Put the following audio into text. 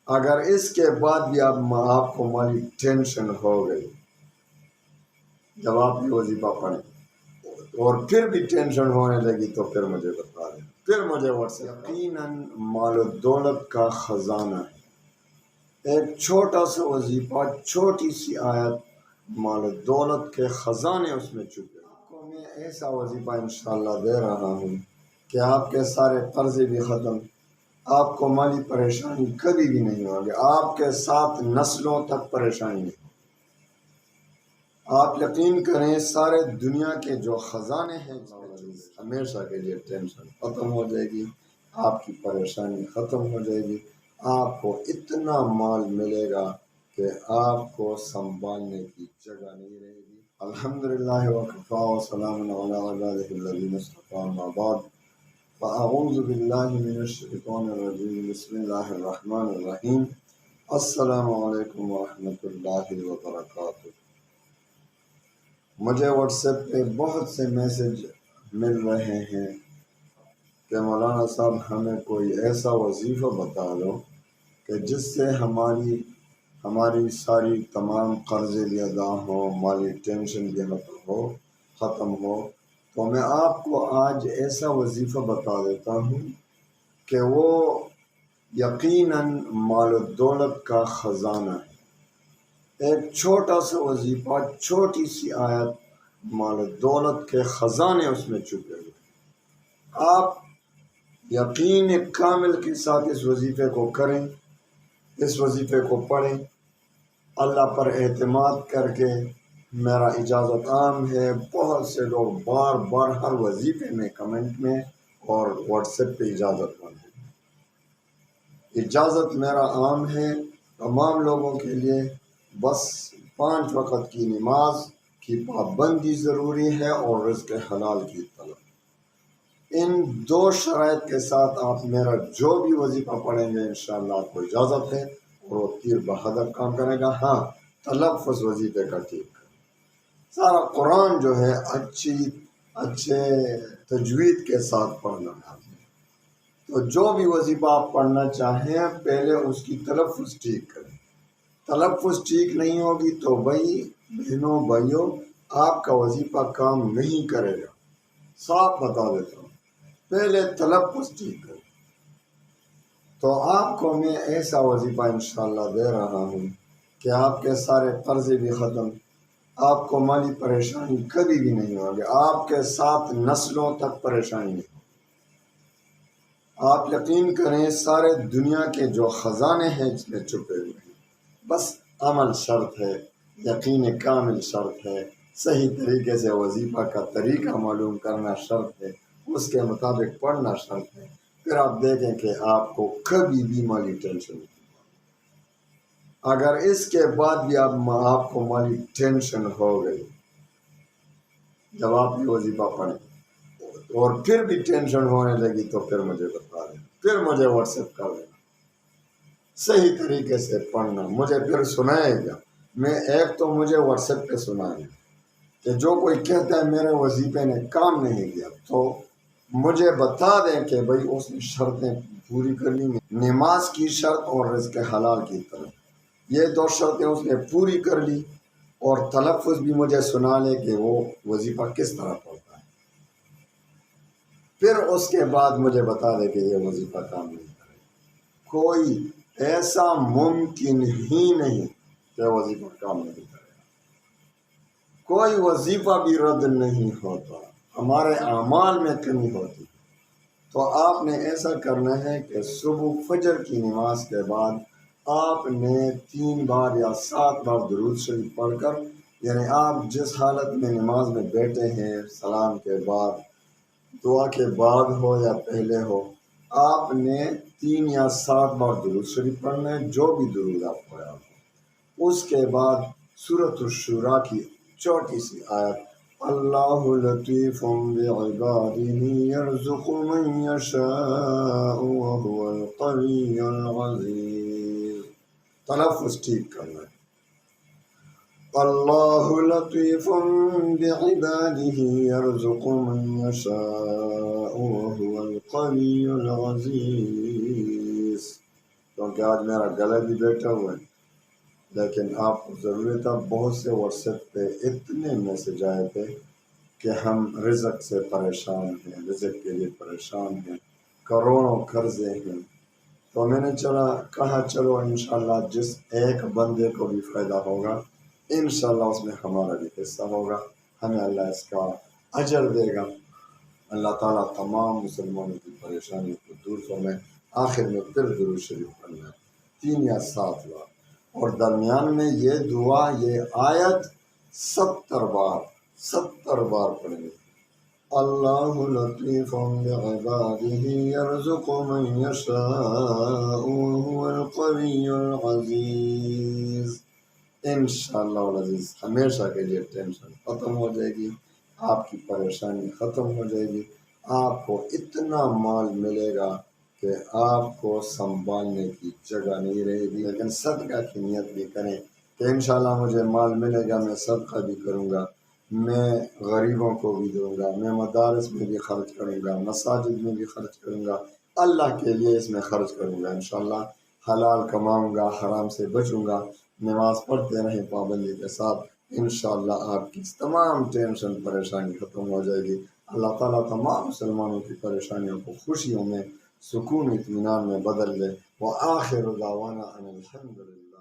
اگر اس کے بعد بھی آپ کو مالی ٹینشن ہو گئی جب آپ یہ وظیفہ پڑھیں اور پھر بھی ٹینشن ہونے لگی تو پھر مجھے بتا دیں، پھر مجھے واٹس ایپ یقیناً مال و دولت کا خزانہ ہے۔ ایک چھوٹا سا وظیفہ، چھوٹی سی آیت، مال و دولت کے خزانے اس میں چھپے۔ آپ کو میں ایسا وظیفہ انشاءاللہ دے رہا ہوں کہ آپ کے سارے قرضے بھی ختم، آپ کو مالی پریشانی کبھی بھی نہیں ہوگی، آپ کے ساتھ نسلوں تک پریشانی نہیں۔ آپ یقین کریں سارے دنیا کے جو خزانے ہیں ہمیشہ کے لیے ٹینشن ختم ہو جائے گی، آپ کی پریشانی ختم ہو جائے گی، آپ کو اتنا مال ملے گا کہ آپ کو سنبھالنے کی جگہ نہیں رہے گی۔ الحمدللہ وکفا وسلام علی عبادہ الذین اصطفی، اما بعد فاعوذ باللہ من الشیطان الرجیم، بسم اللہ الرحمن الرحیم۔ السلام علیکم ورحمۃ اللہ وبرکاتہ۔ مجھے واٹس ایپ پہ بہت سے میسج مل رہے ہیں کہ مولانا صاحب ہمیں کوئی ایسا وظیفہ بتا دو کہ جس سے ہماری ساری تمام قرضے بھی ادا ہوں، مالی ٹینشن بھی ختم ہو۔ تو میں آپ کو آج ایسا وظیفہ بتا دیتا ہوں کہ وہ یقیناً مال و دولت کا خزانہ ہے۔ ایک چھوٹا سا وظیفہ، چھوٹی سی آیت، مال و دولت کے خزانے اس میں چھپے ہوئے۔ آپ یقین کامل کے ساتھ اس وظیفے کو کریں، اس وظیفے کو پڑھیں، اللہ پر اعتماد کر کے۔ میرا اجازت عام ہے، بہت سے لوگ بار بار ہر وظیفے میں کمنٹ میں اور واٹس ایپ پہ اجازت مانگتے ہیں۔ اجازت میرا عام ہے تمام لوگوں کے لیے، بس 5 وقت کی نماز کی پابندی ضروری ہے اور رزق حلال کی طلب۔ ان 2 شرائط کے ساتھ آپ میرا جو بھی وظیفہ پڑھیں گے انشاءاللہ آپ کو اجازت ہے اور وہ تیر بہادر کام کرے گا۔ ہاں، تلفظ وظیفے کا ٹھیک ہے، سارا قرآن جو ہے اچھے تجوید کے ساتھ پڑھنا ہے۔ تو جو بھی وظیفہ آپ پڑھنا چاہیں پہلے اس کی تلفظ ٹھیک کریں۔ تلفظ ٹھیک نہیں ہوگی تو بہنوں بھائیوں آپ کا وظیفہ کام نہیں کرے گا، صاف بتا دیتا ہوں، پہلے تلفظ ٹھیک کریں۔ تو آپ کو میں ایسا وظیفہ انشاءاللہ دے رہا ہوں کہ آپ کے سارے قرضے بھی ختم، آپ کو مالی پریشانی کبھی بھی نہیں ہوگی، آپ کے ساتھ نسلوں تک پریشانی نہیں۔ آپ یقین کریں سارے دنیا کے جو خزانے ہیں اس میں چھپے ہوئے ہیں، بس عمل شرط ہے، یقین کامل شرط ہے، صحیح طریقے سے وظیفہ کا طریقہ معلوم کرنا شرط ہے، اس کے مطابق پڑھنا شرط ہے، پھر آپ دیکھیں کہ آپ کو کبھی بھی مالی ٹینشن نہیں۔ اگر اس کے بعد بھی آپ کو مالی ٹینشن ہو گئی جب آپ یہ وظیفہ پڑھیں اور پھر بھی ٹینشن ہونے لگی تو پھر مجھے بتا دیں، پھر مجھے واٹس ایپ کر دینا، صحیح طریقے سے پڑھنا، مجھے پھر سنائے گا۔ ایک تو مجھے واٹس ایپ پہ سنائے کہ جو کوئی کہتا ہے میرے وظیفے نے کام نہیں کیا تو مجھے بتا دیں کہ بھائی اس نے شرطیں پوری کر لی، نماز کی شرط اور رزق حلال کی طرف، یہ 2 شرطیں اس نے پوری کر لی، اور تلفظ بھی مجھے سنا لے کہ وہ وظیفہ کس طرح پڑھتا ہے، پھر اس کے بعد مجھے بتا دے کہ یہ وظیفہ کام نہیں کرے۔ کوئی ایسا ممکن ہی نہیں کہ وظیفہ کام نہیں کرے گا، کوئی وظیفہ بھی رد نہیں ہوتا، ہمارے اعمال میں کمی ہوتی۔ تو آپ نے ایسا کرنا ہے کہ صبح فجر کی نماز کے بعد آپ نے 3 بار یا 7 بار درود شریف پڑھ کر، یعنی آپ جس حالت میں نماز میں بیٹھے ہیں، سلام کے بعد، دعا کے بعد ہو یا پہلے ہو، آپ نے 3 یا 7 بار درود شریف پڑھنا ہے، جو بھی درود آپ پڑھا ہو۔ اس کے بعد سورۃ الشورى کی چھوٹی سی آیت، اللہ لطیف بعبادہ یرزق من یشاء وهو القوی العزیز، تلفظ ٹھیک کرنا ہے، اللہ لطیف بعبادہ یرزق من یشاء وهو القوی العزیز۔ کیونکہ آج میرا گلا بھی بیٹھا ہوا ہے، لیکن آپ کو ضرورت تھا۔ بہت سے واٹس ایپ پہ اتنے میسج آئے تھے کہ ہم رزق سے پریشان ہیں، رزق کے لیے پریشان ہیں، کروڑوں قرضے ہیں۔ تو میں نے کہا چلو انشاءاللہ جس ایک بندے کو بھی فائدہ ہوگا انشاءاللہ اس میں ہمارا بھی حصہ ہوگا، ہمیں اللہ اس کا اجر دے گا۔ اللہ تعالیٰ تمام مسلمانوں کی پریشانی کو دور فرمائے۔ آخر میں پھر درود شریف پڑھنا ہے 3 یا 7 بار، اور درمیان میں یہ دعا، یہ آیت 70 بار پڑھنی۔ اللہ لطیف بعباده یرزق من یشاء وهو القوی العزیز۔ انشاءاللہ العزیز ہمیشہ کے لیے ٹینشن ختم ہو جائے گی، آپ کی پریشانی ختم ہو جائے گی، آپ کو اتنا مال ملے گا کہ آپ کو سنبھالنے کی جگہ نہیں رہے گی۔ لیکن صدقہ کی نیت بھی کریں کہ انشاءاللہ مجھے مال ملے گا، میں صدقہ بھی کروں گا، میں غریبوں کو بھی دوں گا، میں مدارس میں بھی خرچ کروں گا، مساجد میں بھی خرچ کروں گا، اللہ کے لیے اس میں خرچ کروں گا انشاءاللہ، حلال کماؤں گا، حرام سے بچوں گا، نماز پڑھتے رہیں پابندی کے ساتھ، انشاءاللہ آپ کی تمام ٹینشن پریشانی ختم ہو جائے گی۔ اللہ تعالیٰ تمام مسلمانوں کی پریشانیوں کو خوشیوں میں، سکون اطمینان میں بدل دے۔ وآخر دعوانا ان الحمدللہ۔